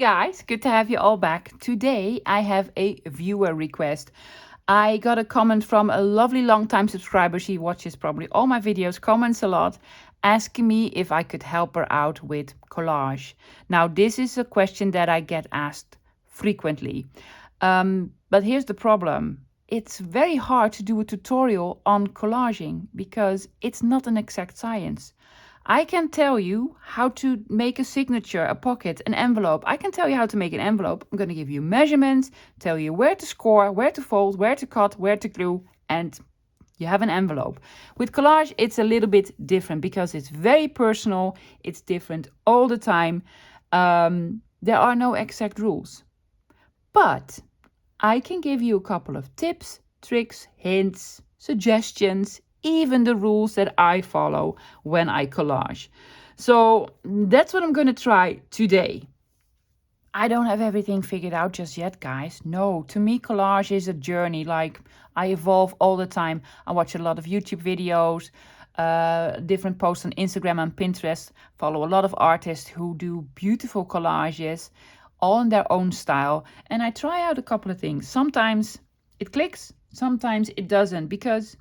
guys, good to have you all back. Today I have a viewer request. I got a comment from a lovely long-time subscriber. She watches probably all my videos, comments a lot, asking me if I could help her out with collage. Now, this is a question that I get asked frequently. But here's the problem. It's very hard to do a tutorial on collaging because it's not an exact science. I can tell you how to make a signature, a pocket, an envelope. I can tell you how to make an envelope. I'm going to give you measurements, tell you where to score, where to fold, where to cut, where to glue, and you have an envelope. With collage, it's a little bit different because it's very personal. It's different all the time. There are no exact rules. But I can give you a couple of tips, tricks, hints, suggestions, even the rules that I follow when I collage. So that's what I'm going to try today. I don't have everything figured out just yet, guys. No, to me, collage is a journey. Like, I evolve all the time. I watch a lot of YouTube videos, different posts on Instagram and Pinterest. Follow a lot of artists who do beautiful collages, all in their own style. And I try out a couple of things. Sometimes it clicks, sometimes it doesn't, because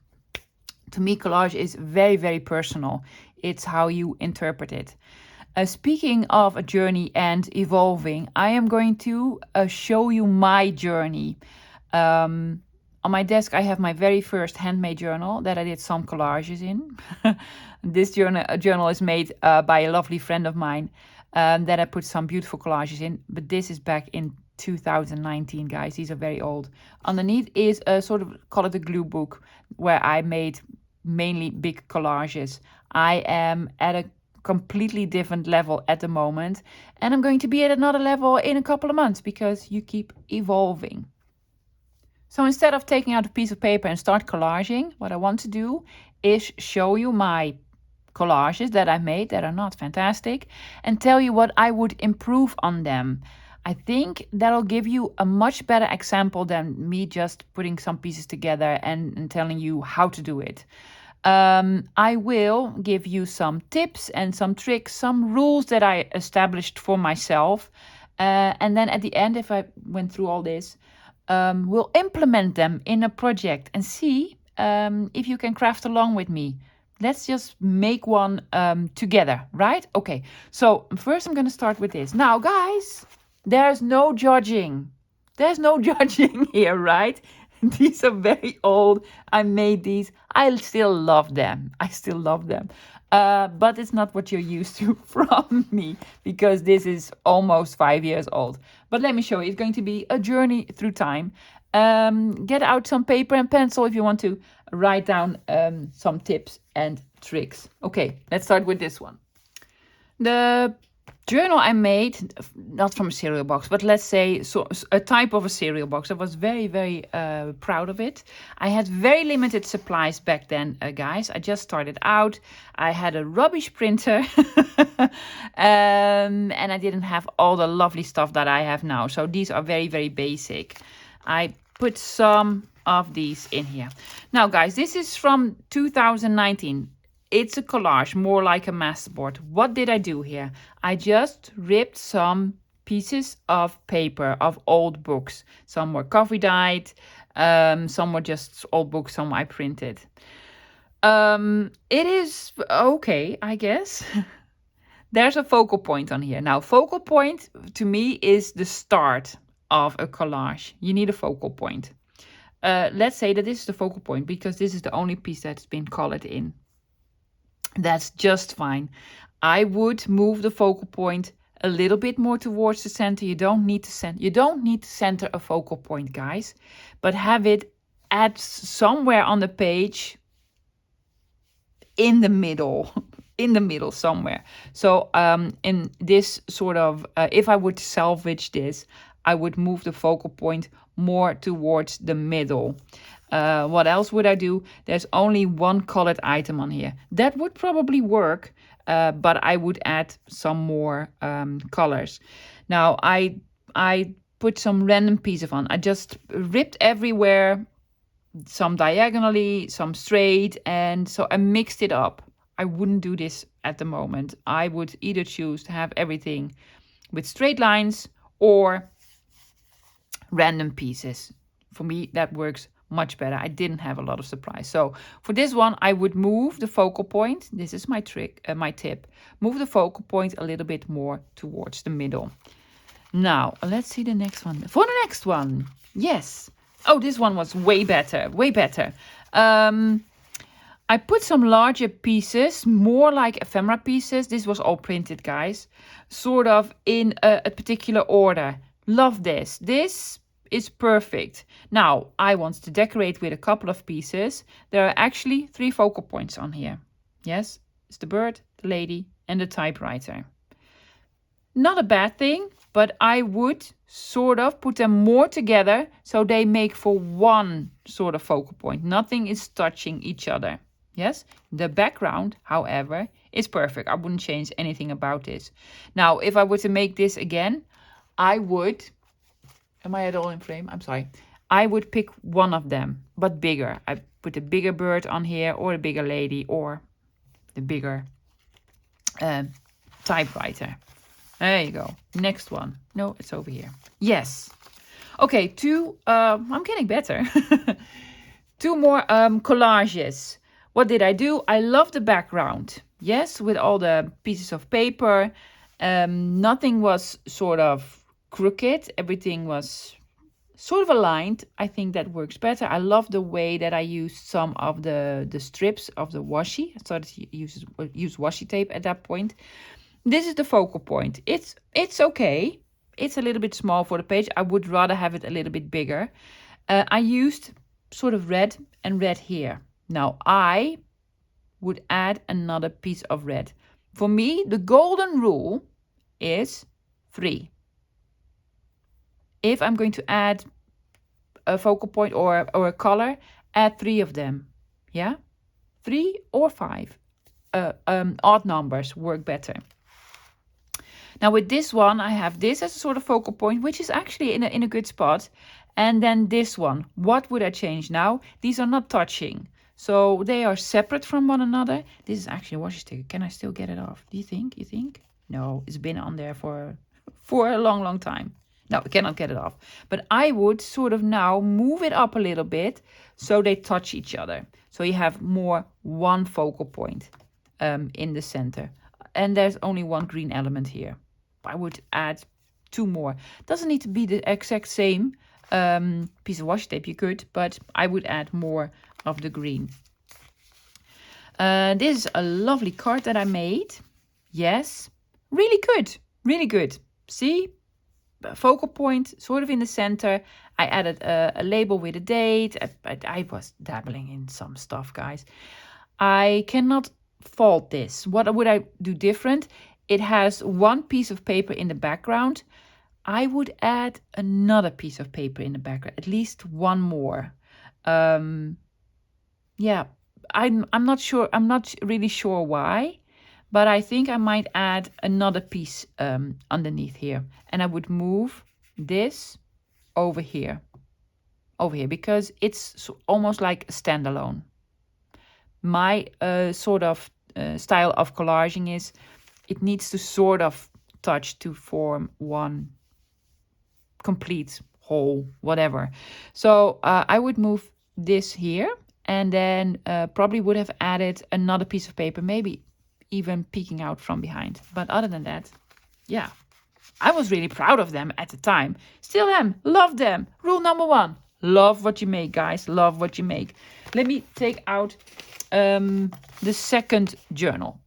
to me, collage is very, very personal. It's how you interpret it. Speaking of a journey and evolving, I am going to show you my journey. On my desk, I have my very first handmade journal that I did some collages in. This journal is made by a lovely friend of mine that I put some beautiful collages in. But this is back in 2019, guys. These are very old. Underneath is a sort of, call it a glue book, where I made mainly big collages. I am at a completely different level at the moment, and I'm going to be at another level in a couple of months because you keep evolving. So instead of taking out a piece of paper and start collaging, what I want to do is show you my collages that I made that are not fantastic and tell you what I would improve on them. I think that'll give you a much better example than me just putting some pieces together and telling you how to do it. I will give you some tips and some tricks, some rules that I established for myself. And then at the end, if I went through all this, we'll implement them in a project and see if you can craft along with me. Let's just make one together, right? Okay, so first I'm going to start with this. Now, guys, there's no judging. There's no judging here, right? These are very old. I made these. I still love them. But it's not what you're used to from me because this is almost 5 years old. But let me show you. It's going to be a journey through time. Get out some paper and pencil if you want to write down some tips and tricks. Okay, let's start with this one. The journal I made, not from a cereal box, but let's say a type of a cereal box. I was very, very proud of it. I had very limited supplies back then, guys. I just started out. I had a rubbish printer and I didn't have all the lovely stuff that I have now. So these are very, very basic. I put some of these in here. Now, guys, this is from 2019. It's a collage, more like a masterboard. What did I do here? I just ripped some pieces of paper of old books. Some were coffee dyed, some were just old books, some I printed. It is okay, I guess. There's a focal point on here. Now, focal point to me is the start of a collage. You need a focal point. Let's say that this is the focal point because this is the only piece that's been colored in. That's just fine. I would move the focal point a little bit more towards the center. You don't need to center a focal point, guys, but have it at somewhere on the page in the middle, somewhere. So in this sort of, if I would salvage this, I would move the focal point more towards the middle. What else would I do? There's only one colored item on here. That would probably work, but I would add some more colors. Now, I put some random pieces on. I just ripped everywhere, some diagonally, some straight, and so I mixed it up. I wouldn't do this at the moment. I would either choose to have everything with straight lines or random pieces. For me, that works much better. I didn't have a lot of supplies. So for this one, I would move the focal point. This is my trick, my tip. Move the focal point a little bit more towards the middle. Now, let's see the next one. For the next one, yes. Oh, this one was way better, way better. I put some larger pieces, more like ephemera pieces. This was all printed, guys. Sort of in a particular order. Love this. This is perfect. Now, I want to decorate with a couple of pieces. There are actually 3 focal points on here. Yes, it's the bird, the lady, and the typewriter. Not a bad thing, but I would sort of put them more together so they make for one sort of focal point. Nothing is touching each other. Yes, the background, however, is perfect. I wouldn't change anything about this. Now, if I were to make this again, I would... Am I at all in frame? I'm sorry. I would pick one of them, but bigger. I put a bigger bird on here, or a bigger lady, or the bigger typewriter. There you go. Next one. No, it's over here. Yes. Okay, 2. I'm getting better. 2 more collages. What did I do? I love the background. Yes, with all the pieces of paper. Nothing was sort of crooked. Everything was sort of aligned. I think that works better. I love the way that I used some of the strips of the washi. I started to use washi tape at that point. This is the focal point. It's okay. It's a little bit small for the page. I would rather have it a little bit bigger. I used sort of red and red here. Now I would add another piece of red. For me, the golden rule is 3. If I'm going to add a focal point or a color, add 3 of them. Yeah? 3 or 5. Odd numbers work better. Now with this one, I have this as a sort of focal point, which is actually in a good spot. And then this one, what would I change now? These are not touching. So they are separate from one another. This is actually a washi sticker. Can I still get it off? Do you think? You think? No, it's been on there for a long, long time. No, I cannot get it off. But I would sort of now move it up a little bit so they touch each other. So you have more one focal point in the center. And there's only one green element here. I would add 2 more. Doesn't need to be the exact same piece of washi tape. You could, but I would add more of the green. This is a lovely card that I made. Yes, really good, really good. See? Focal point sort of in the center. I added a label with a date. I was dabbling in some stuff, guys. I cannot fault this. What would I do different? It has 1 piece of paper in the background. I would add another piece of paper in the background, at least 1 more. Yeah, I'm not sure. I'm not really sure why. But I think I might add another piece underneath here. And I would move this over here. Because it's almost like a standalone. My sort of style of collaging is, it needs to sort of touch to form one complete whole, whatever. So I would move this here. And then probably would have added another piece of paper, maybe even peeking out from behind. But other than that, yeah, I was really proud of them at the time. Still am. Love them. Rule number 1. Love what you make, guys. Love what you make. Let me take out the second journal.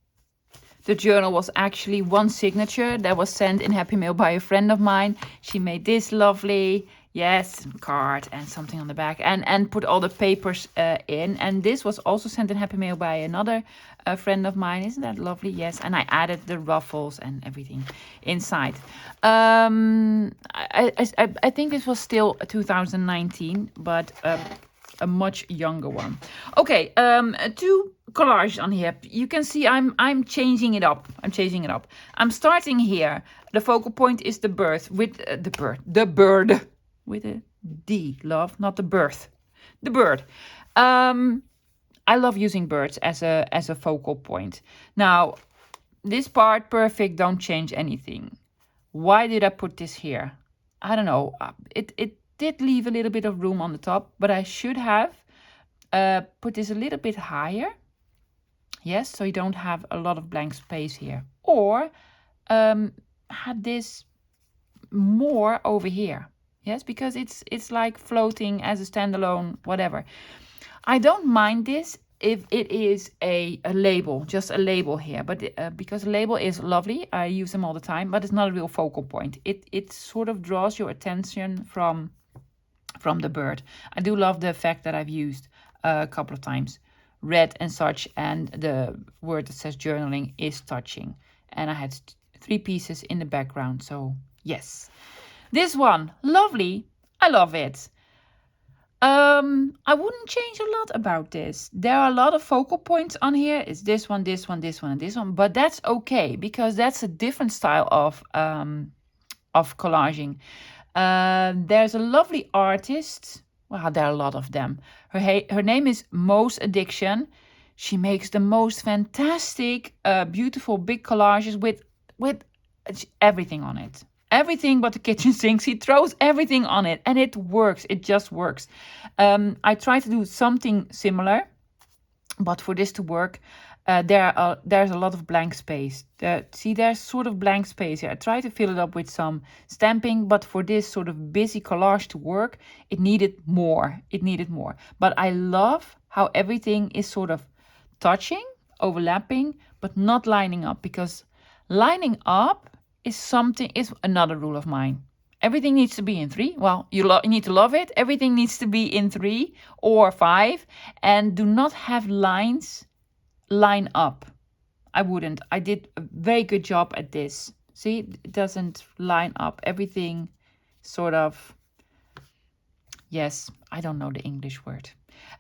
The journal was actually 1 signature that was sent in Happy Mail by a friend of mine. She made this lovely, yes, card and something on the back, and put all the papers in. And this was also sent in Happy Mail by another friend of mine. Isn't that lovely? Yes. And I added the ruffles and everything inside. I think this was still 2019, but a much younger one. Okay, 2 collages on here. You can see I'm changing it up. I'm starting here. The focal point is the bird with the bird with a D, love, not the birth. The bird. I love using birds as a focal point. Now, this part perfect, don't change anything. Why did I put this here? I don't know, it did leave a little bit of room on the top, but I should have put this a little bit higher. Yes, so you don't have a lot of blank space here. Or had this more over here. Yes, because it's like floating as a standalone, whatever. I don't mind this if it is a label, just a label here, but because a label is lovely, I use them all the time, but it's not a real focal point. It sort of draws your attention from the bird. I do love the fact that I've used a couple of times red and such, and the word that says journaling is touching. And I had 3 pieces in the background, so yes. This one, lovely. I love it. I wouldn't change a lot about this. There are a lot of focal points on here. It's this one, this one, this one, and this one. But that's okay, because that's a different style of collaging. There's a lovely artist. Well, there are a lot of them. Her name is Mo's Addiction. She makes the most fantastic, beautiful big collages with everything on it. Everything but the kitchen sinks. He throws everything on it, and it works. It just works. I try to do something similar, but for this to work, there's a lot of blank space. See, there's sort of blank space here. I try to fill it up with some stamping, but for this sort of busy collage to work, it needed more. But I love how everything is sort of touching, overlapping, but not lining up, because lining up is another rule of mine. Everything needs to be in 3. Well, you need to love it. Everything needs to be in 3 or 5, and do not have lines line up. I wouldn't. I did a very good job at this. See, it doesn't line up. Everything sort of, yes, I don't know the English word,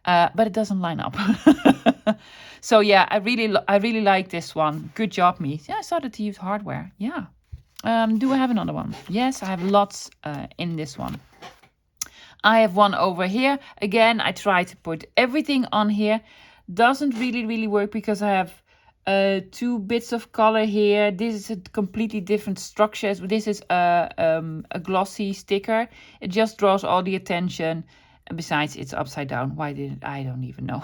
but it doesn't line up. So yeah, I really like this one. Good job, me. Yeah, I started to use hardware. Yeah. Do I have another one? Yes, I have lots in this one. I have one over here. Again, I try to put everything on here. Doesn't really work because I have 2 bits of color here. This is a completely different structure. This is a glossy sticker. It just draws all the attention. And besides, it's upside down. Why did I don't even know.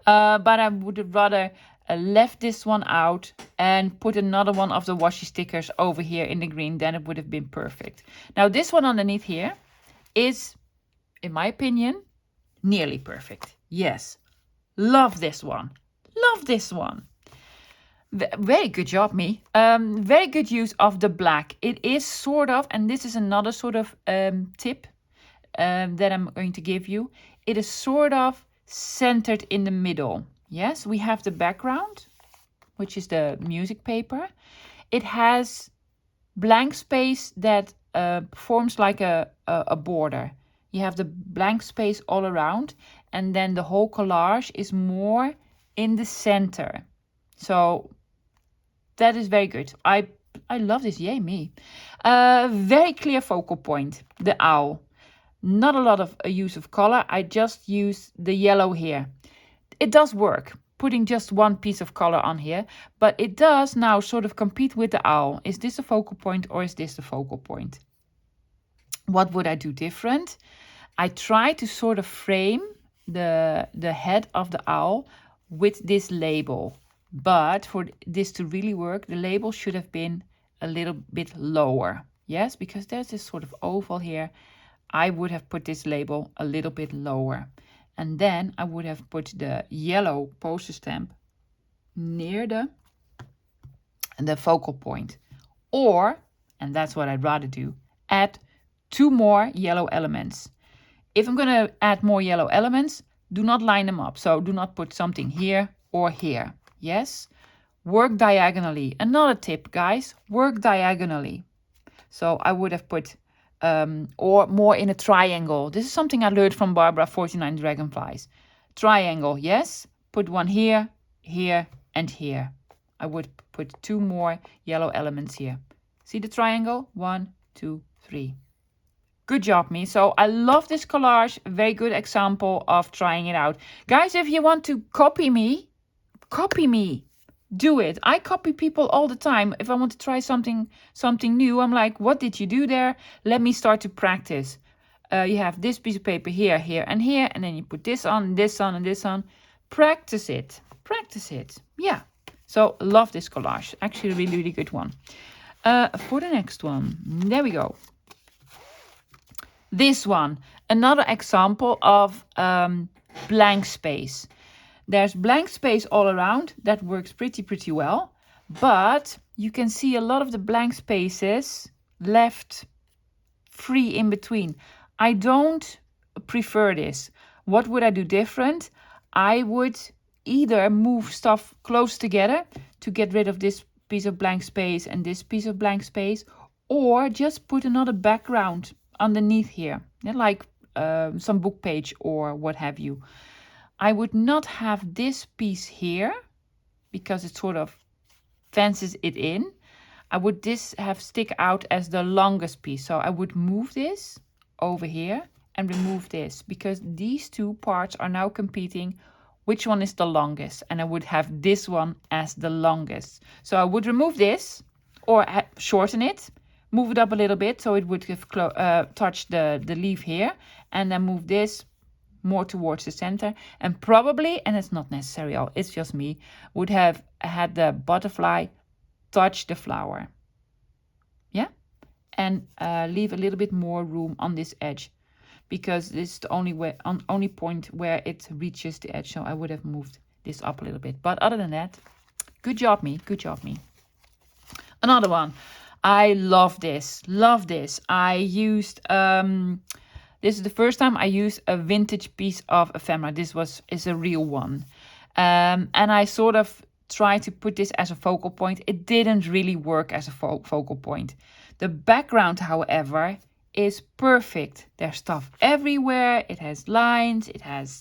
But I would have rather left this one out and put another one of the washi stickers over here in the green. Then it would have been perfect. Now this one underneath here is, in my opinion, nearly perfect. Yes. Love this one. Love this one. Very good job, me. Very good use of the black. It is sort of, and this is another sort of tip that I'm going to give you. It is sort of centered in the middle. Yes, we have the background, which is the music paper. It has blank space that forms like a border. You have the blank space all around, and then the whole collage is more in the center. So that is very good. I love this. Yay, me. Very clear focal point, the owl. Not a lot of use of color. I just use the yellow here. It does work, putting just one piece of color on here, but it does now sort of compete with the owl. Is this a focal point or is this the focal point? What would I do different? I try to sort of frame the head of the owl with this label. But for this to really work, the label should have been a little bit lower. Yes, because there's this sort of oval here. I would have put this label a little bit lower. And then I would have put the yellow poster stamp near the focal point. Or, and that's what I'd rather do, add 2 more yellow elements. If I'm going to add more yellow elements, do not line them up. So do not put something here or here. Yes? Work diagonally. Another tip, guys, work diagonally. So I would have put, or more in a triangle. This is something I learned from Barbara, 49 Dragonflies. Triangle, yes? Put one here, here, and here. I would put 2 more yellow elements here. See the triangle? 1, 2, 3. Good job, me. So I love this collage. A very good example of trying it out. Guys, if you want to copy me, Do it. I copy people all the time. If I want to try something new, I'm like, what did you do there? Let me start to practice. You have this piece of paper here, here, and here, and then you put this on, this on, and this on. Practice it. Practice it. Yeah. So love this collage. Actually, a really, really good one. For the next one, there we go. This one, another example of blank space. There's blank space all around. That works pretty well. But you can see a lot of the blank spaces left free in between. I don't prefer this. What would I do different? I would either move stuff close together to get rid of this piece of blank space and this piece of blank space, or just put another background underneath here, like some book page or what have you. I would not have this piece here because it sort of fences it in. I would have stick out as the longest piece. So I would move this over here and remove this because these two parts are now competing. Which one is the longest? And I would have this one as the longest. So I would remove this or shorten it, move it up a little bit so it would have touched the leaf here, and then move this more towards the center, and probably, and it's not necessary, it's just me, would have had the butterfly touch the flower. Yeah, and leave a little bit more room on this edge because this is the only point where it reaches the edge. So I would have moved this up a little bit. But other than that, good job me, good job me. Another one. I love this. Love this. I used this is the first time I used a vintage piece of ephemera. This is a real one. And I sort of tried to put this as a focal point. It didn't really work as a focal point. The background, however, is perfect. There's stuff everywhere. It has lines.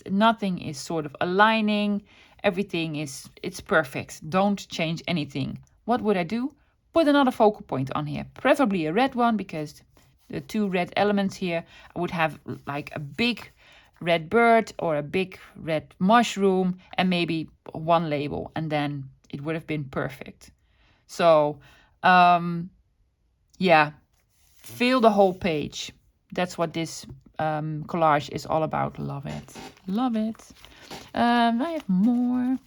Nothing is sort of aligning. Everything it's perfect. Don't change anything. What would I do? Put another focal point on here. Preferably a red one because the two red elements here, I would have like a big red bird or a big red mushroom and maybe one label, and then it would have been perfect. So yeah, fill the whole page. That's what this collage is all about. Love it. Love it. I have more.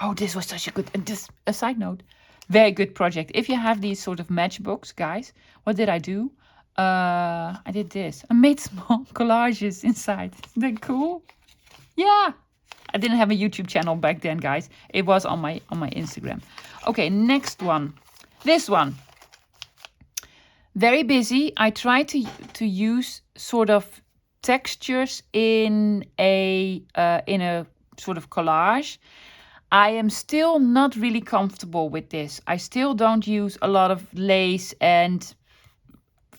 Oh, this was such a good, and just a side note, very good project. If you have these sort of matchbooks, guys, what did I do? I did this. I made small collages inside. Isn't that cool? Yeah. I didn't have a YouTube channel back then, guys. It was on my Instagram. Okay, next one. This one. Very busy. I tried to use sort of textures in a sort of collage. I am still not really comfortable with this. I still don't use a lot of lace and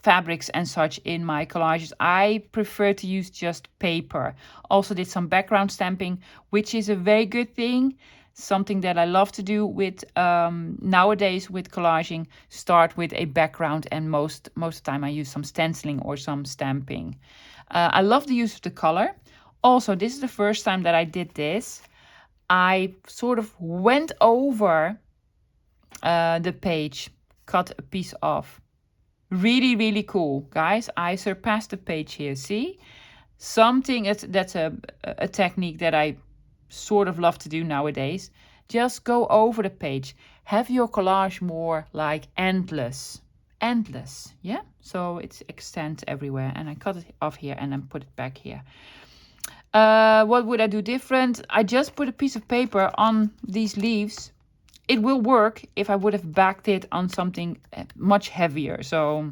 fabrics and such in my collages. I prefer to use just paper. Also did some background stamping, which is a very good thing. Something that I love to do with nowadays with collaging. Start with a background, and most of the time I use some stenciling or some stamping. I love the use of the color. Also, this is the first time that I did this. I sort of went over the page, cut a piece off. Really, really cool, guys. I surpassed the page here. See? That's a technique that I sort of love to do nowadays. Just go over the page. Have your collage more like endless. Endless, yeah? So it extends everywhere. And I cut it off here and then put it back here. What would I do different? I just put a piece of paper on these leaves. It will work if I would have backed it on something much heavier. So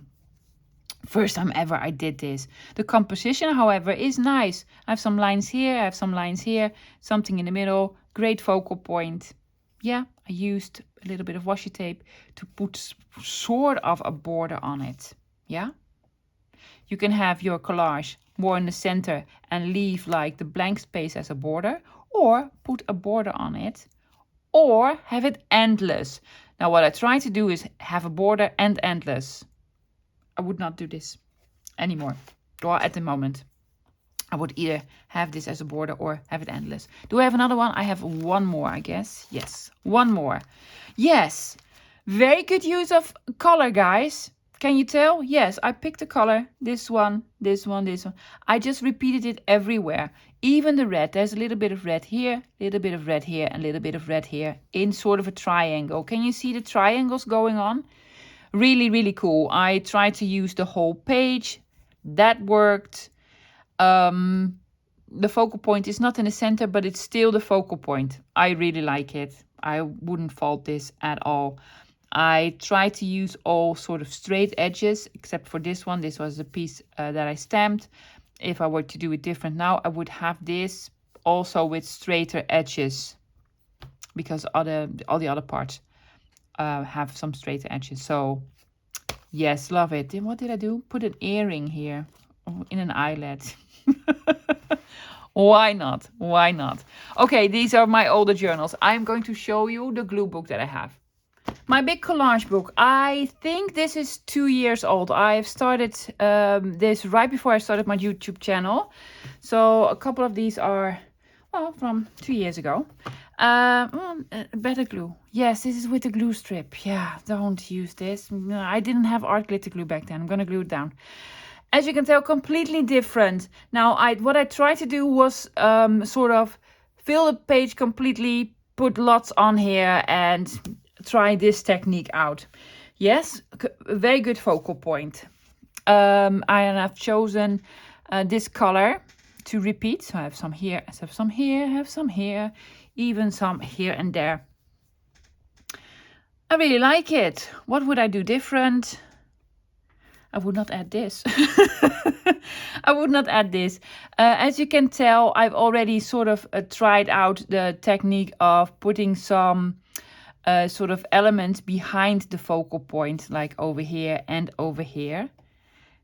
first time ever I did this. The composition, however, is nice. I have some lines here, I have some lines here, something in the middle. Great focal point. Yeah, I used a little bit of washi tape to put sort of a border on it. Yeah. You can have your collage more in the center and leave like the blank space as a border, or put a border on it, or have it endless. Now what I try to do is have a border and endless. I would not do this anymore, or at the moment. I would either have this as a border or have it endless. Do I have another one? I have one more, I guess. Yes, one more. Yes, very good use of color, guys. Can you tell? Yes, I picked a color. This one, this one, this one. I just repeated it everywhere. Even the red. There's a little bit of red here, a little bit of red here, and a little bit of red here in sort of a triangle. Can you see the triangles going on? Really, really cool. I tried to use the whole page. That worked. The focal point is not in the center, but it's still the focal point. I really like it. I wouldn't fault this at all. I tried to use all sort of straight edges, except for this one. This was a piece that I stamped. If I were to do it different now, I would have this also with straighter edges, because all the other parts have some straighter edges. So yes, love it. And what did I do? Put an earring here in an eyelet. Why not? Why not? Okay, these are my older journals. I'm going to show you the glue book that I have. My big collage book. I think this is 2 years old. I've started this right before I started my YouTube channel. So a couple of these are, well, from 2 years ago. Better glue. Yes, this is with the glue strip. Yeah, don't use this. No, I didn't have art glitter glue back then. I'm going to glue it down. As you can tell, completely different. Now, what I tried to do was sort of fill the page completely, put lots on here, and try this technique out. Yes, very good focal point. I have chosen this color to repeat. So I have some here, I have some here, I have some here, even some here and there. I really like it. What would I do different? I would not add this. I would not add this. As you can tell, I've already sort of tried out the technique of putting some sort of elements behind the focal point, like over here and over here.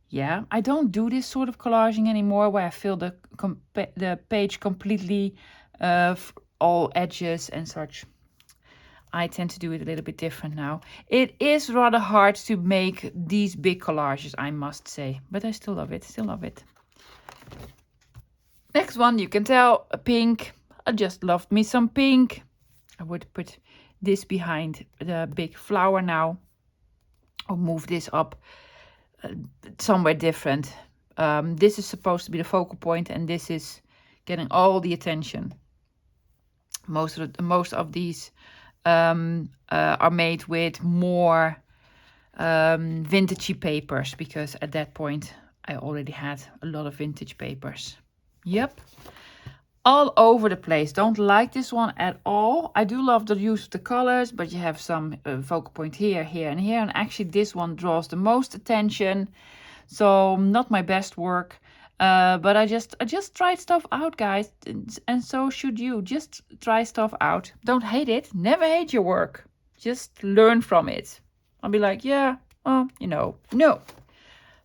Yeah, I don't do this sort of collaging anymore, where I fill the page completely, all edges and such. I tend to do it a little bit different now. It is rather hard to make these big collages, I must say. But I still love it, still love it. Next one, you can tell, a pink. I just loved me some pink. I would put this behind the big flower now. Or move this up somewhere different. This is supposed to be the focal point, and this is getting all the attention. Most of these are made with more vintagey papers, because at that point I already had a lot of vintage papers. Yep, all over the place. Don't like this one at all. I do love the use of the colors, but you have some focal point here, here and here, and actually this one draws the most attention, so not my best work. But I just tried stuff out, guys, and so should you. Just try stuff out. Don't hate it. Never hate your work. Just learn from it. I'll be like, yeah, well, you know, no.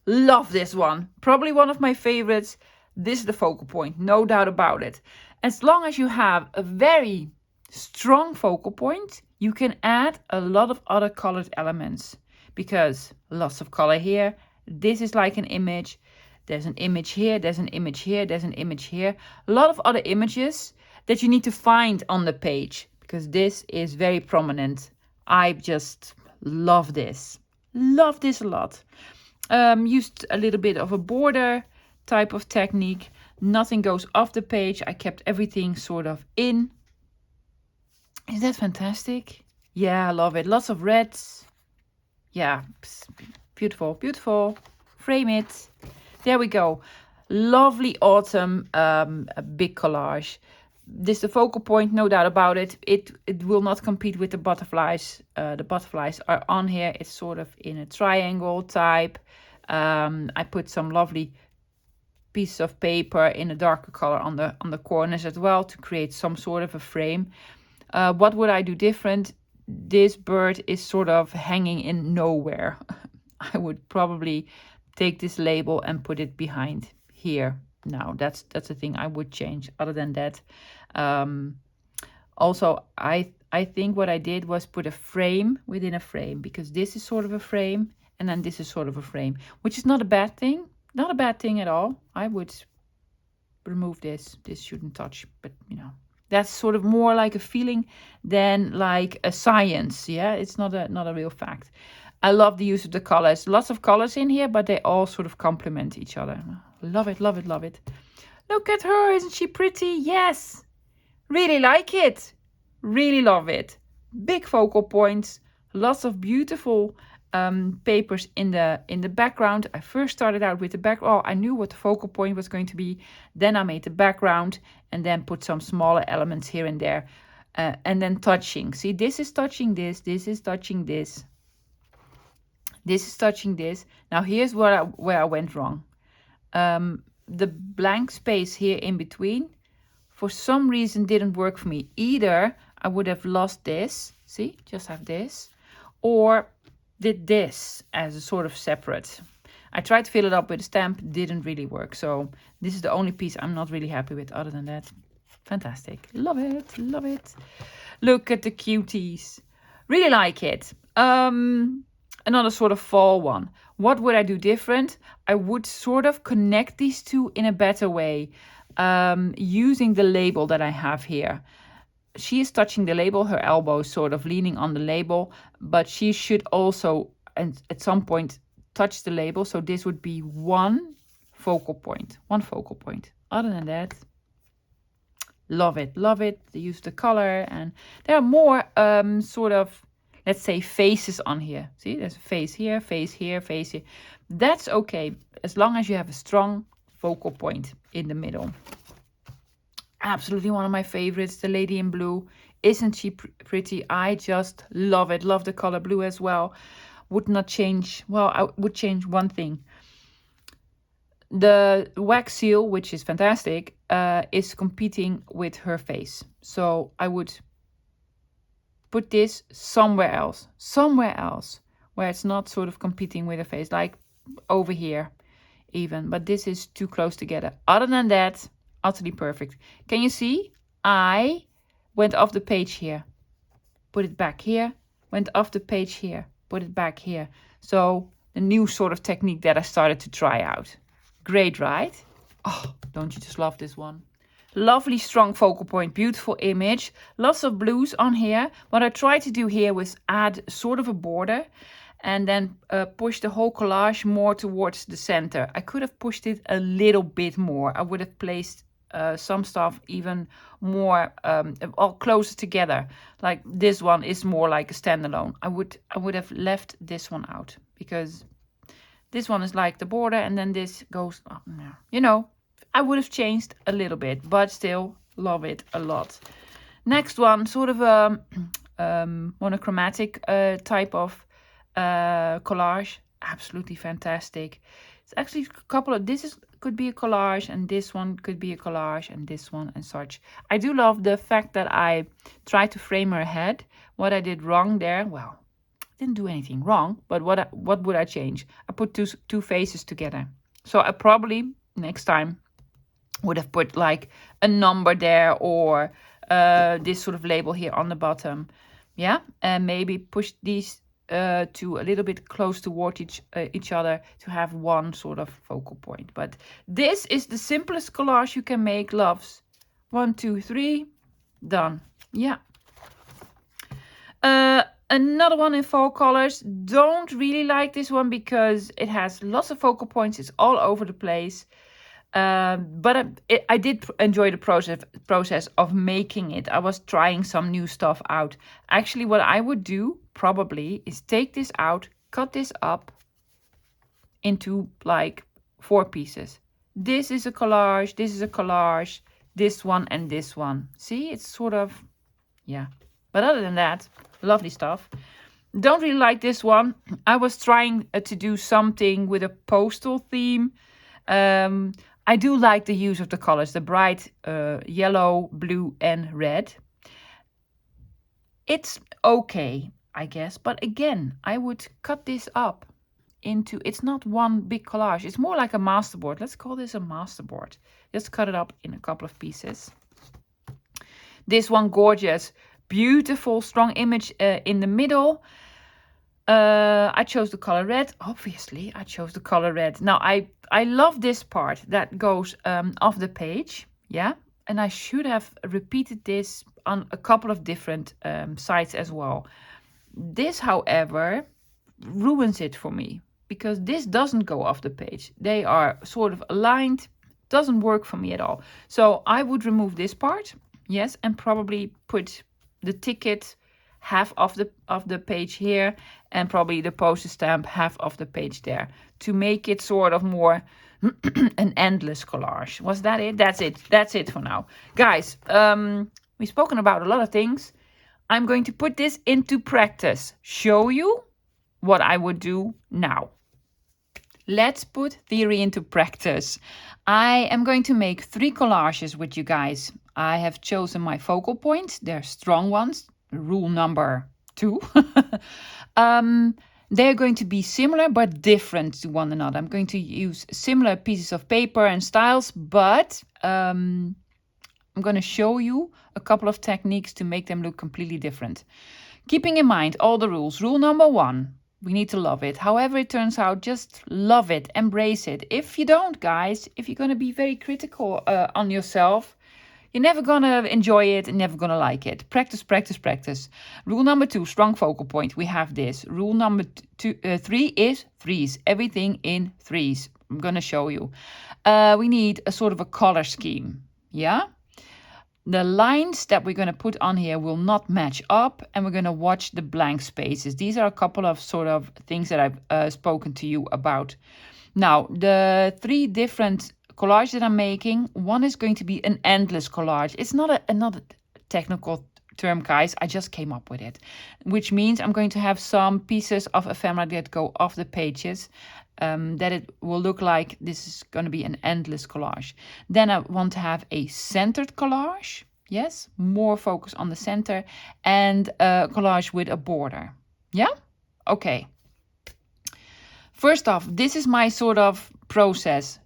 Love this one. Probably one of my favorites. This is the focal point, no doubt about it. As long as you have a very strong focal point, you can add a lot of other colored elements, because lots of color here. This is like an image. There's an image here, there's an image here, there's an image here. A lot of other images that you need to find on the page, because this is very prominent. I just love this. Love this a lot. Used a little bit of a border type of technique. Nothing goes off the page. I kept everything sort of in. Is that fantastic? Yeah, I love it. Lots of reds. Yeah, beautiful, beautiful. Frame it. There we go. Lovely autumn big collage. This is the focal point, no doubt about it. It will not compete with the butterflies. The butterflies are on here. It's sort of in a triangle type. I put some lovely pieces of paper in a darker color on the corners as well, to create some sort of a frame. What would I do different? This bird is sort of hanging in nowhere. I would probably take this label and put it behind here. Now that's the thing I would change. Other than that, also I think what I did was put a frame within a frame, because this is sort of a frame, and then this is sort of a frame, which is not a bad thing. Not a bad thing at all. I would remove this. This shouldn't touch, but you know, that's sort of more like a feeling than like a science. Yeah, it's not a real fact. I love the use of the colors. Lots of colors in here, but they all sort of complement each other. Love it, love it, love it. Look at her, isn't she pretty? Yes, really like it. Really love it. Big focal points, lots of beautiful papers in the background. I first started out with the back. Oh, I knew what the focal point was going to be. Then I made the background and then put some smaller elements here and there. And then touching. See, this is touching this. This is touching this. This is touching this. Now here's where I went wrong. The blank space here in between, for some reason, didn't work for me. Either I would have lost this. See, just have this. Or did this as a sort of separate. I tried to fill it up with a stamp, didn't really work. So this is the only piece I'm not really happy with. Other than that, fantastic. Love it, love it. Look at the cuties. Really like it. Another sort of fall one. What would I do different? I would sort of connect these two in a better way, using the label that I have here. She is touching the label, her elbow is sort of leaning on the label, but she should also, and at some point, touch the label. So this would be one focal point. Other than that, love it, love it. They use the color, and there are more sort of, let's say, faces on here. See, there's a face here, face here, face here. That's okay, as long as you have a strong focal point in the middle. Absolutely one of my favorites, the lady in blue. Isn't she pretty? I just love it. Love the color blue as well. Would not change. Well, I would change one thing. The wax seal, which is fantastic, is competing with her face. So I would put this somewhere else, where it's not sort of competing with her face, like over here even. But this is too close together. Other than that, utterly perfect. Can you see? I went off the page here, put it back here, went off the page here, put it back here. So the new sort of technique that I started to try out. Great, right? Oh, don't you just love this one? Lovely strong focal point, beautiful image. Lots of blues on here. What I tried to do here was add sort of a border and then push the whole collage more towards the center. I could have pushed it a little bit more. I would have placed some stuff even more all closer together. Like this one is more like a standalone. I would have left this one out because this one is like the border and then this goes, oh, no. You know, I would have changed a little bit, but still love it a lot. Next one, sort of a monochromatic type of collage. Absolutely fantastic. It's actually a couple of, could be a collage, and this one could be a collage, and this one and such. I do love the fact that I tried to frame her head. What I did wrong there, well, didn't do anything wrong, but what would I change? I put two faces together. So I probably next time would have put like a number there, or this sort of label here on the bottom. Yeah, and maybe push these to a little bit close toward each other to have one sort of focal point. But this is the simplest collage you can make, loves. 1, 2, 3, done. Yeah. Another one in fall colors. Don't really like this one because it has lots of focal points. It's all over the place. But I did enjoy the process of making it. I was trying some new stuff out. Actually, what I would do probably is take this out, cut this up into like 4 pieces. This is a collage, this is a collage, this one and this one. See, it's sort of, yeah. But other than that, lovely stuff. Don't really like this one. I was trying to do something with a postal theme. I do like the use of the colors, the bright yellow, blue and red. It's okay, I guess. But again, I would cut this up into, it's not one big collage. It's more like a masterboard. Let's call this a masterboard. Just cut it up in a couple of pieces. This one, gorgeous, beautiful, strong image in the middle. I chose the color red. Obviously, I chose the color red. Now, I love this part that goes off the page. Yeah. And I should have repeated this on a couple of different sites as well. This, however, ruins it for me because this doesn't go off the page. They are sort of aligned. Doesn't work for me at all. So I would remove this part. Yes. And probably put the ticket half of the page here and probably the postage stamp half of the page there to make it sort of more an endless collage. Was that it? That's it for now, guys. We've spoken about a lot of things. I'm going to put this into practice, show you what I would do now. Let's put theory into practice. I am going to make 3 collages with you guys. I have chosen my focal points. They're strong ones. Rule number 2. They're going to be similar but different to one another. I'm going to use similar pieces of paper and styles, but I'm going to show you a couple of techniques to make them look completely different. Keeping in mind all the rules. Rule number 1, we need to love it. However it turns out, just love it, embrace it. If you don't, guys, if you're going to be very critical on yourself, you're never going to enjoy it and never going to like it. Practice, practice, practice. Rule number 2, strong focal point. We have this. Rule number 3 is threes. Everything in threes. I'm going to show you. We need a sort of a color scheme. Yeah? The lines that we're going to put on here will not match up, and we're going to watch the blank spaces. These are a couple of sort of things that I've spoken to you about. Now, the 3 different collage that I'm making, one is going to be an endless collage. It's not another technical term, guys. I just came up with it, which means I'm going to have some pieces of ephemera that go off the pages, that it will look like this is going to be an endless collage. Then I want to have a centered collage. Yes, more focus on the center, and a collage with a border. Yeah? Okay. First off, this is my sort of process.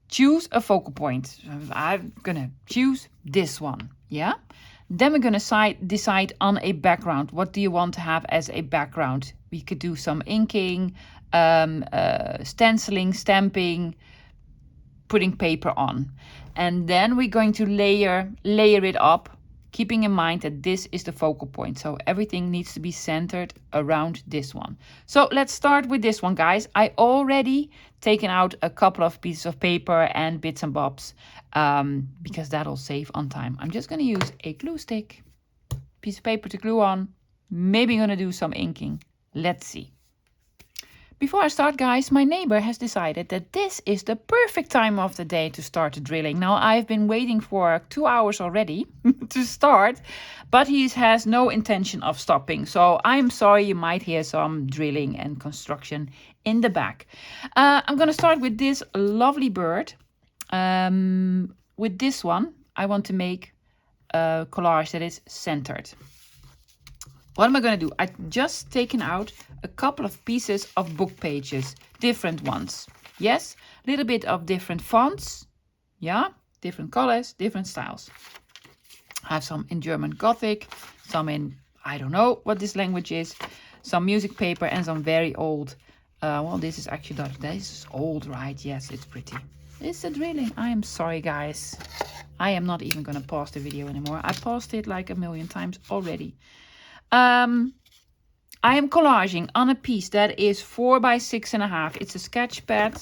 Choose a focal point. I'm gonna choose this one. Yeah. Then we're gonna decide on a background. What do you want to have as a background? We could do some inking, stenciling, stamping, putting paper on, and then we're going to layer it up, keeping in mind that this is the focal point. So everything needs to be centered around this one. So let's start with this one, guys. I already taken out a couple of pieces of paper and bits and bobs, because that'll save on time. I'm just going to use a glue stick, piece of paper to glue on, maybe going to do some inking. Let's see. Before I start, guys, my neighbor has decided that this is the perfect time of the day to start drilling. Now, I've been waiting for 2 hours already to start, but he has no intention of stopping. So I'm sorry, you might hear some drilling and construction in the back. I'm going to start with this lovely bird. With this one, I want to make a collage that is centered. What am I going to do? I've just taken out a couple of pieces of book pages, different ones. Yes, a little bit of different fonts. Yeah, different colors, different styles. I have some in German Gothic, some in, I don't know what this language is, some music paper, and some very old. Well, this is actually, this is old, right? Yes, it's pretty. It's a drilling. I am sorry, guys. I am not even going to pause the video anymore. I paused it like a million times already. I am collaging on a piece that is 4 by 6.5. It's a sketch pad.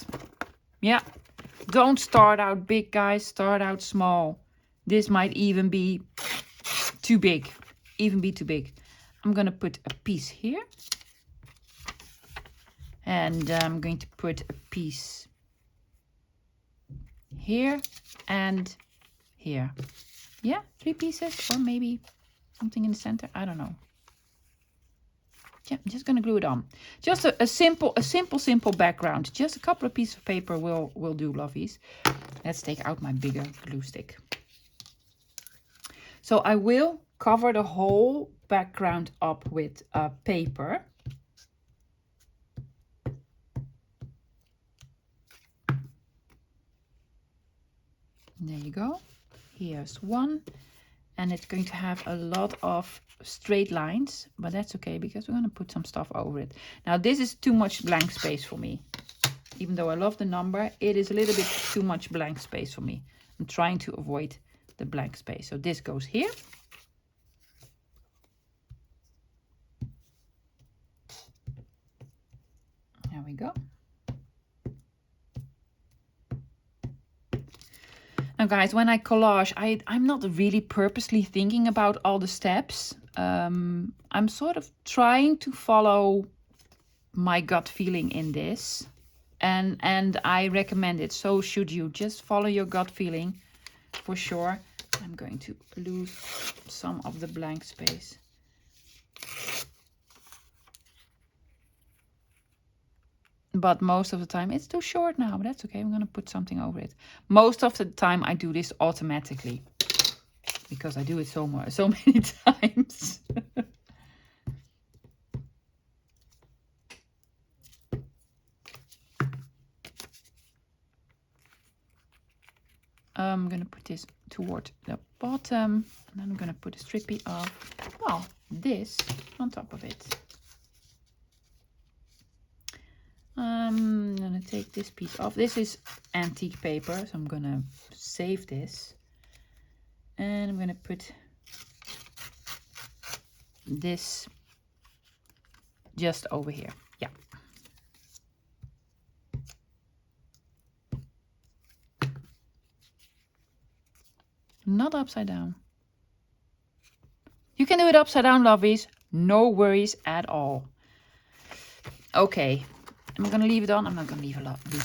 Yeah. Don't start out big, guys. Start out small. This might even be too big. I'm going to put a piece here. And I'm going to put a piece here and here. Yeah, 3 pieces, or maybe something in the center. I don't know. Yeah, I'm just going to glue it on. Just a simple background. Just a couple of pieces of paper will do, lovies. Let's take out my bigger glue stick. So I will cover the whole background up with paper. There you go. Here's one. and it's going to have a lot of straight lines, but that's okay because we're going to put some stuff over it. Now this is too much blank space for me. Even though I love the number, it is a little bit too much blank space for me. I'm trying to avoid the blank space. So this goes here. There we go. Now guys, when I collage, I'm not really purposely thinking about all the steps. I'm sort of trying to follow my gut feeling in this. And I recommend it. So should you. Just follow your gut feeling for sure. I'm going to lose some of the blank space. But most of the time, it's too short now, but that's okay. I'm going to put something over it. Most of the time, I do this automatically because I do it so many times. I'm going to put this toward the bottom, and then I'm going to put a strippy of, well, this on top of it. I'm going to take this piece off. This is antique paper, so I'm going to save this. And I'm going to put this just over here. Yeah. Not upside down. You can do it upside down, lovies. No worries at all. Okay. Am I going to leave it on? I'm not going to leave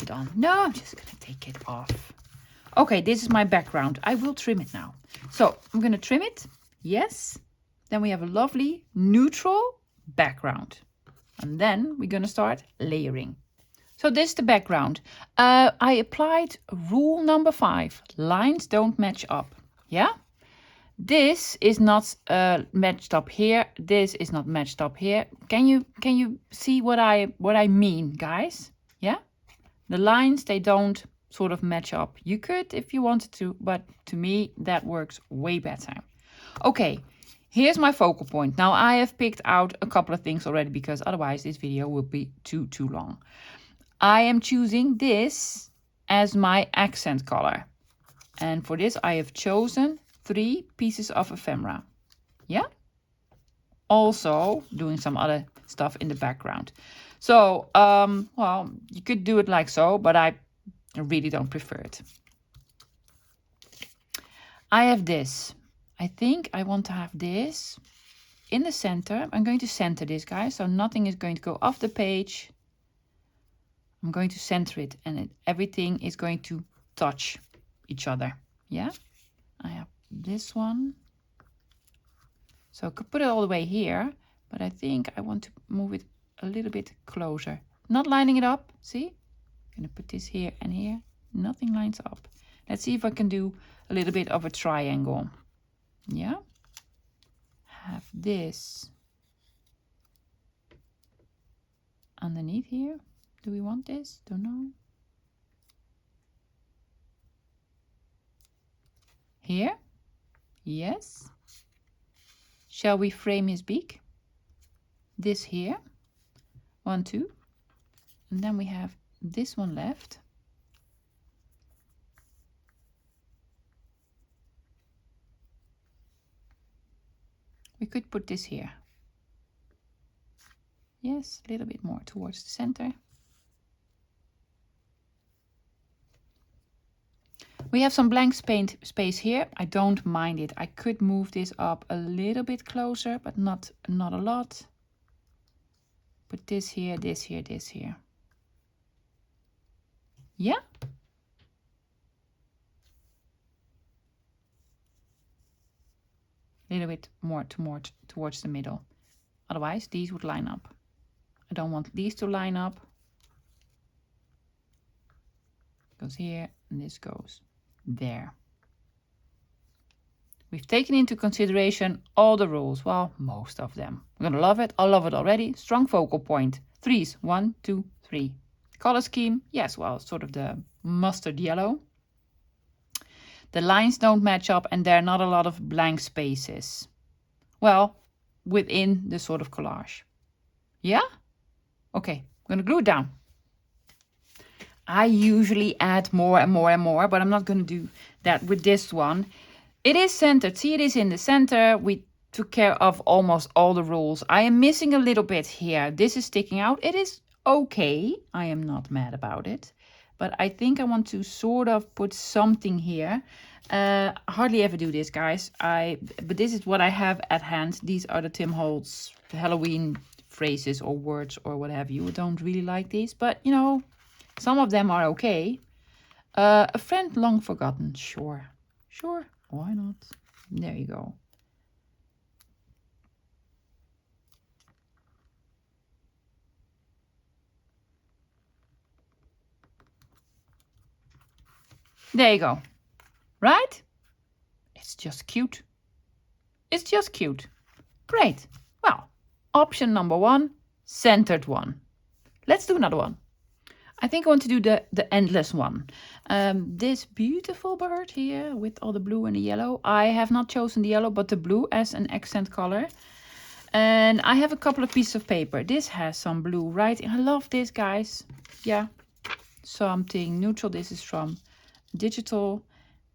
it on. No, I'm just going to take it off. Okay, this is my background. I will trim it now. So I'm going to trim it. Yes. Then we have a lovely neutral background. And then we're going to start layering. So this is the background. I applied rule number 5. Lines don't match up. Yeah. This is not matched up here. This is not matched up here. Can you see what I mean, guys? Yeah. The lines, they don't sort of match up. You could if you wanted to, but to me that works way better. Okay. Here's my focal point. Now I have picked out a couple of things already because otherwise this video will be too long. I am choosing this as my accent color. And for this I have chosen 3 pieces of ephemera. Yeah. Also doing some other stuff in the background. So, well, you could do it like so, but I really don't prefer it. I have this. I think I want to have this in the center. I'm going to center this, guys. So nothing is going to go off the page. I'm going to center it and everything is going to touch each other. Yeah. I have this one. So I could put it all the way here, but I think I want to move it a little bit closer. Not lining it up. See? I'm going to put this here and here. Nothing lines up. Let's see if I can do a little bit of a triangle. Yeah. Have this underneath here. Do we want this? Don't know. Here. Yes. Shall we frame his beak? This here. 1, 2. And then we have this one left. We could put this here. Yes, a little bit more towards the center. We have some blank space here. I don't mind it. I could move this up a little bit closer, but not a lot. Put this here, this here, this here. Yeah. A little bit more towards the middle. Otherwise, these would line up. I don't want these to line up. Goes here, and this goes there. We've taken into consideration all the rules. Well, most of them. We're gonna love it. I love it already. Strong focal point. 3s. 1, 2, 3. Color scheme. Yes, well, sort of the mustard yellow. The lines don't match up and there are not a lot of blank spaces. Well, within the sort of collage. Yeah? Okay, I'm gonna glue it down. I usually add more and more and more, but I'm not gonna do that with this one. It is centered. See, it is in the center. We took care of almost all the rules. I am missing a little bit here. This is sticking out. It is okay. I am not mad about it. But I think I want to sort of put something here. Hardly ever do this, guys. But this is what I have at hand. These are the Tim Holtz Halloween phrases or words or what have you. I don't really like these, but you know, some of them are okay. A friend long forgotten. Sure. Sure. Why not? There you go. There you go. Right? It's just cute. It's just cute. Great. Well, option number 1, centered one. Let's do another one. I think I want to do the endless one. This beautiful bird here with all the blue and the yellow. I have not chosen the yellow, but the blue as an accent color. And I have a couple of pieces of paper. This has some blue writing. I love this, guys. Yeah, something neutral. This is from digital.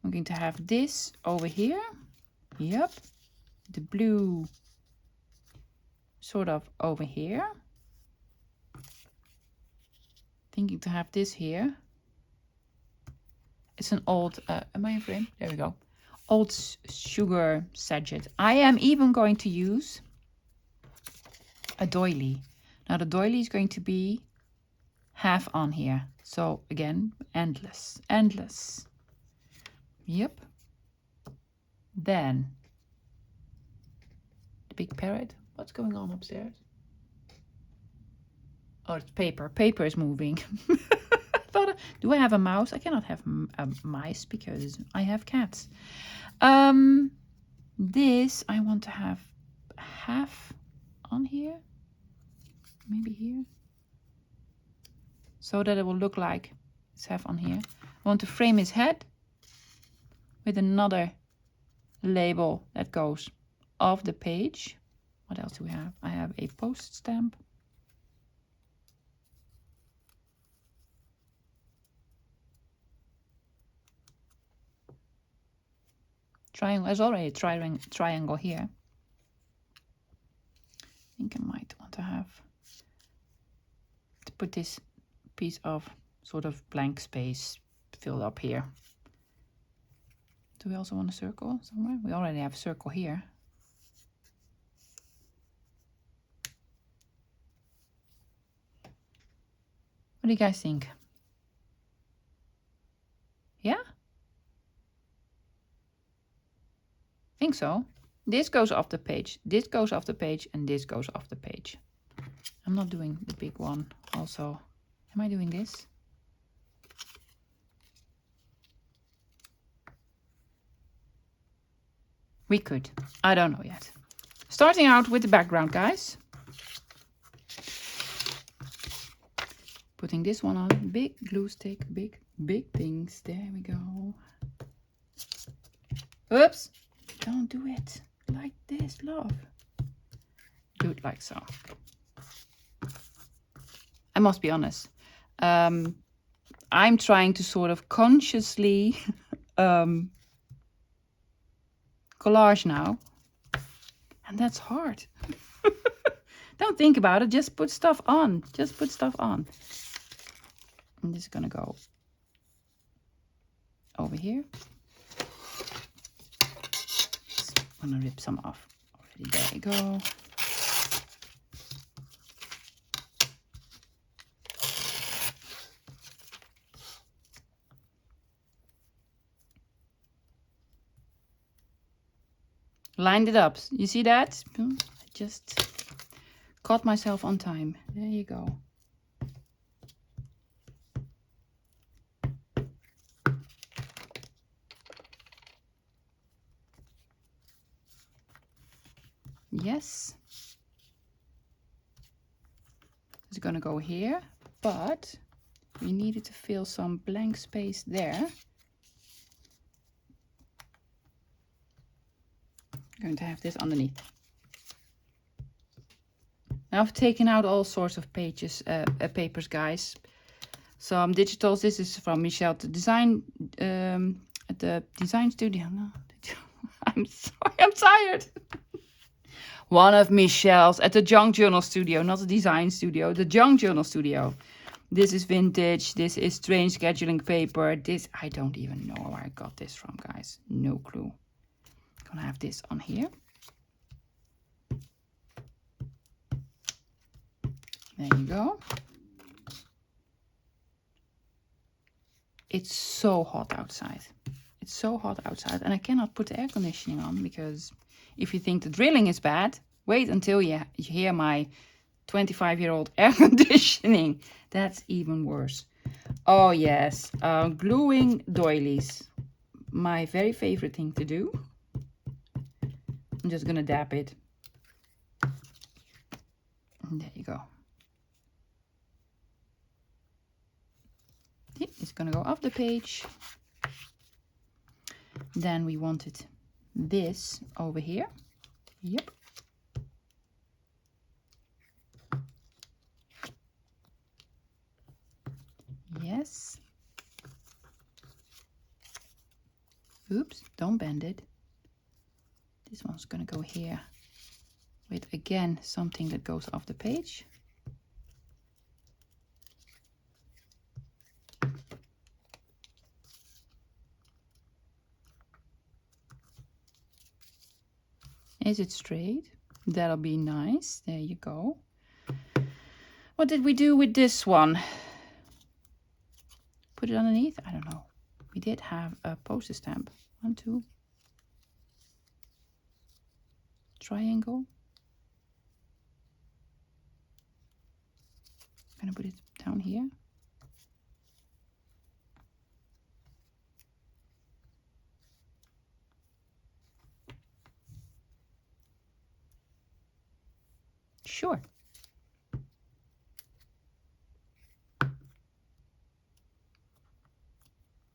I'm going to have this over here. Yep, the blue sort of over here. Thinking to have this here. It's an old, am I in frame? There we go. Old sugar sachet. I am even going to use a doily. Now the doily is going to be half on here. So again, endless, endless. Yep. Then the big parrot. What's going on upstairs? Oh, it's paper. Paper is moving. I thought, do I have a mouse? I cannot have a mice because I have cats. This I want to have half on here. Maybe here. So that it will look like it's half on here. I want to frame his head with another label that goes off the page. What else do we have? I have a post stamp. Triangle. There's already a triangle here. I think I might want to have to put this piece of sort of blank space filled up here. Do we also want a circle somewhere? We already have a circle here. What do you guys think? Yeah? Think so. This goes off the page, this goes off the page, and this goes off the page. I'm not doing the big one also. Am I doing this? We could. I don't know yet. Starting out with the background, guys. Putting this one on. Big glue stick, big things. There we go. Oops. Don't do it like this, love. Do it like so. I must be honest. I'm trying to sort of consciously collage now. And that's hard. Don't think about it. Just put stuff on. Just put stuff on. And this is going to go over here. I'm going to rip some off already. There you go. Lined it up. You see that? I just caught myself on time. There you go. Yes. It's gonna go here, but we needed to fill some blank space there. I'm going to have this underneath. Now I've taken out all sorts of papers, guys. Some digitals. This is from Michelle at the design studio. No, I'm sorry, I'm tired. One of Michelle's at the JunkJournal studio, not the design studio, the JunkJournal studio. This is vintage. This is strange scheduling paper. This, I don't even know where I got this from, guys. No clue. I'm gonna have this on here. There you go. It's so hot outside. It's so hot outside, and I cannot put the air conditioning on because if you think the drilling is bad, wait until you hear my 25-year-old air conditioning. That's even worse. Oh yes, gluing doilies. My very favorite thing to do. I'm just gonna dab it. And there you go. It's gonna go off the page. Then we wanted this over here. Yep. Yes. Oops, don't bend it. This one's gonna go here with, again, something that goes off the page. Is it straight? That'll be nice. There you go. What did we do with this one? Put it underneath? I don't know. We did have a postage stamp. 1, 2. Triangle. I'm gonna put it down here. Sure.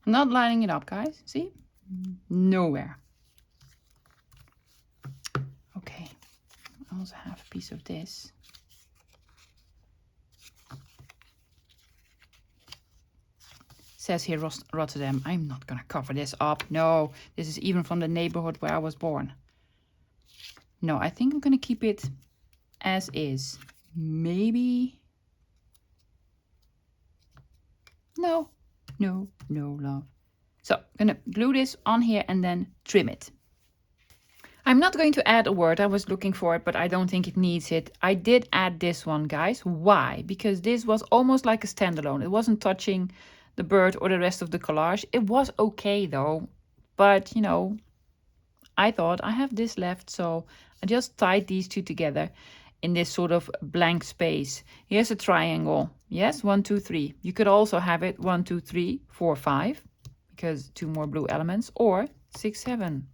I'm not lining it up, guys. See? Nowhere. Okay. I also have a piece of this. Says here Rotterdam. I'm not gonna cover this up. No, this is even from the neighborhood where I was born. No, I think I'm gonna keep it as is. Maybe. No, no, no, love. So I'm gonna glue this on here and then trim it. I'm not going to add a word. I was looking for it, but I don't think it needs it. I did add this one, guys. Why? Because this was almost like a standalone. It wasn't touching the bird or the rest of the collage. It was okay though, but you know, I thought I have this left, so I just tied these two together in this sort of blank space. Here's a triangle. Yes, 1, 2, 3. You could also have it 1, 2, 3, 4, 5, because 2 more blue elements, or 6, 7.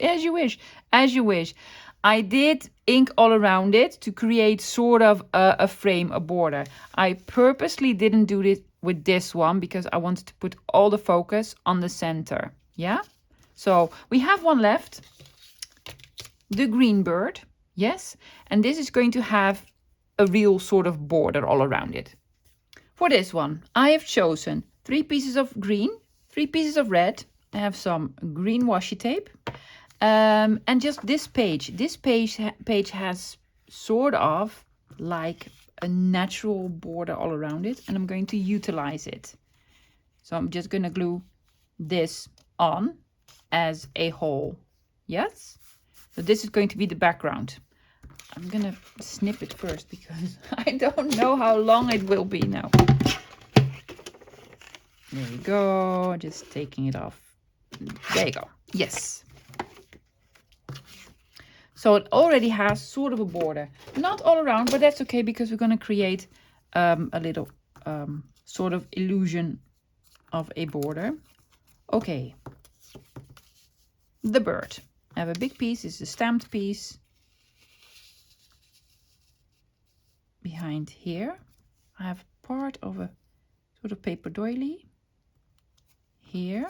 As you wish, as you wish. I did ink all around it to create sort of a frame, a border. I purposely didn't do it with this one because I wanted to put all the focus on the center. Yeah? So we have one left. The green bird. Yes. And this is going to have a real sort of border all around it. For this one, I have chosen 3 pieces of green, 3 pieces of red. I have some green washi tape. And just this page. This page has sort of like a natural border all around it. And I'm going to utilize it. So I'm just going to glue this on as a whole. Yes? So this is going to be the background. I'm going to snip it first because I don't know how long it will be now. There you go. Just taking it off. There you go. Yes. So it already has sort of a border. Not all around, but that's okay because we're going to create a little sort of illusion of a border. Okay. The bird. I have a big piece. It's a stamped piece. Behind here, I have part of a sort of paper doily. Here.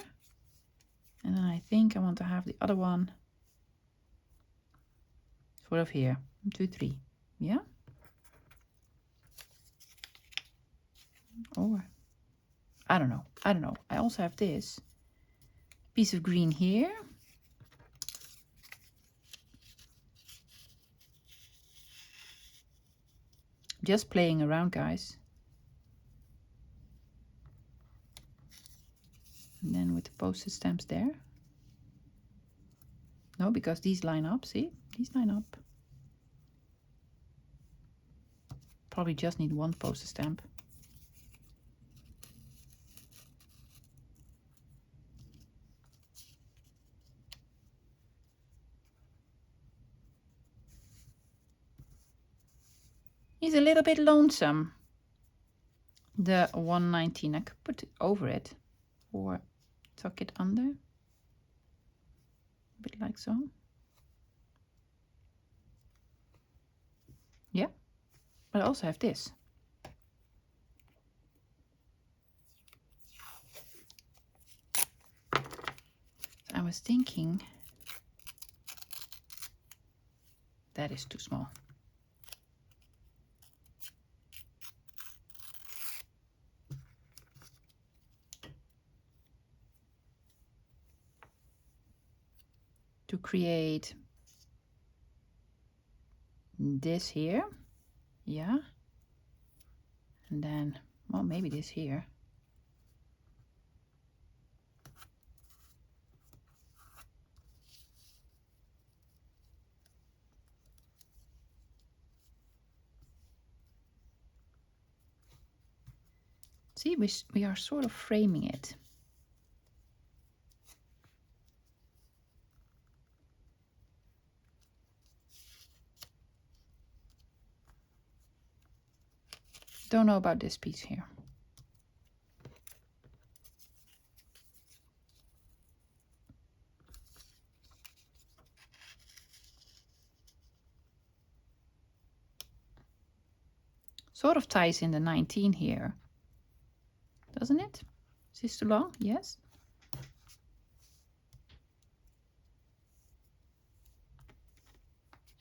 And then I think I want to have the other one sort of here. 1, 2, 3. Yeah. Or I don't know. I don't know. I also have this piece of green here. Just playing around, guys. And then with the postage stamps there. No, because these line up, see? These line up. Probably just need one postage stamp. He's a little bit lonesome. The 119, I could put it over it or tuck it under. A bit like so. Yeah, but I also have this. So I was thinking that is too small. To create this here, yeah, and then, well, maybe this here. See, we are sort of framing it. Don't know about this piece here. Sort of ties in the 19 here, doesn't it? Is this too long? Yes.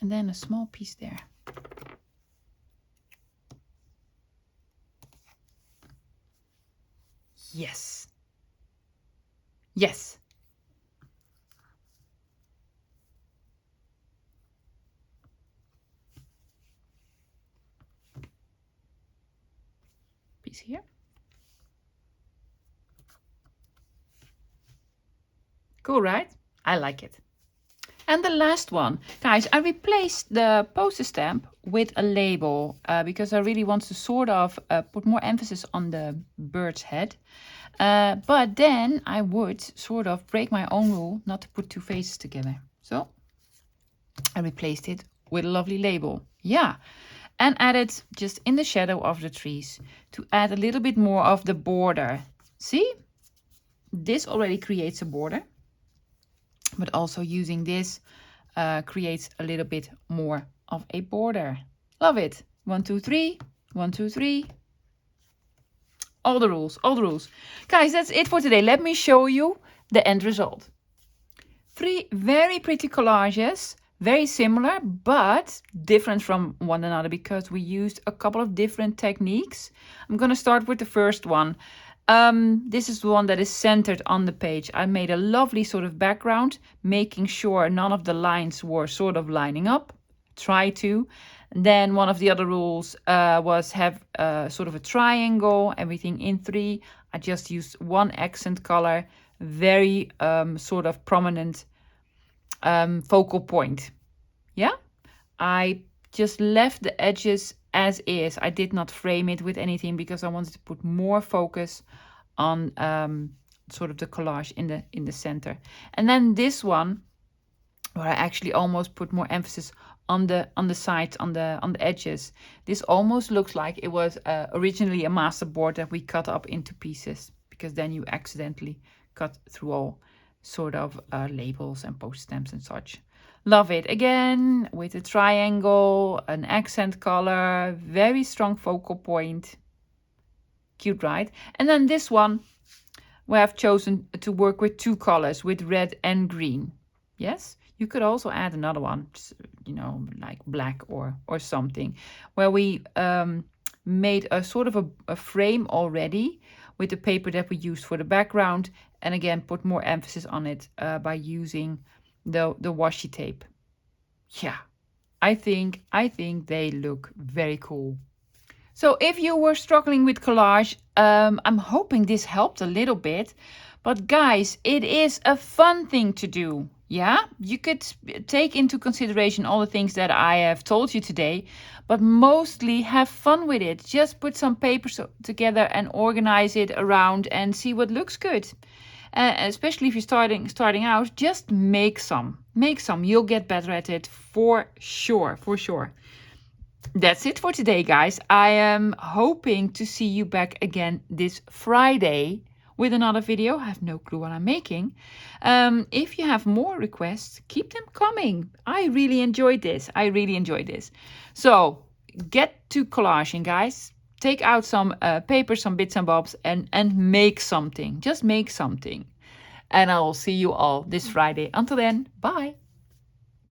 And then a small piece there. Yes. Yes. Piece here. Cool, right? I like it. And the last one, guys, I replaced the postage stamp with a label because I really want to sort of put more emphasis on the bird's head. But then I would sort of break my own rule not to put two faces together. So I replaced it with a lovely label. Yeah. And added just in the shadow of the trees to add a little bit more of the border. See? This already creates a border. But also using this creates a little bit more of a border. Love it. 1, 2, 3. 1, 2, 3. All the rules, all the rules. Guys, that's it for today. Let me show you the end result. 3 very pretty collages. Very similar, but different from one another because we used a couple of different techniques. I'm going to start with the first one. This is the one that is centered on the page. I made a lovely sort of background, making sure none of the lines were sort of lining up. Try to. And then one of the other rules was have sort of a triangle, everything in 3. I just used one accent color, very sort of prominent focal point. Yeah, I just left the edges as is. I did not frame it with anything because I wanted to put more focus on sort of the collage in the center. And then this one, where I actually almost put more emphasis on the sides, on the edges. This almost looks like it was originally a masterboard that we cut up into pieces, because then you accidentally cut through all sort of labels and post stamps and such. Love it. Again, with a triangle, an accent color, very strong focal point. Cute, right? And then this one, where I've chosen to work with 2 colors, with red and green. Yes, You could also add another one, you know, like black or something, where we made a sort of a frame already with the paper that we used for the background, and again put more emphasis on it by using the washi tape. Yeah, I think they look very cool. So if you were struggling with collage, I'm hoping this helped a little bit. But guys, it is a fun thing to do. Yeah, you could take into consideration all the things that I have told you today, but mostly have fun with it. Just put some papers together and organize it around and see what looks good. Especially if you're starting out, just make some. Make some. You'll get better at it for sure, for sure. That's it for today, guys. I am hoping to see you back again this Friday with another video. I have no clue what I'm making. If you have more requests, keep them coming. I really enjoyed this. So get to collaging, guys. Take out some paper, some bits and bobs, and make something. Just make something. And I will see you all this Friday. Until then, bye.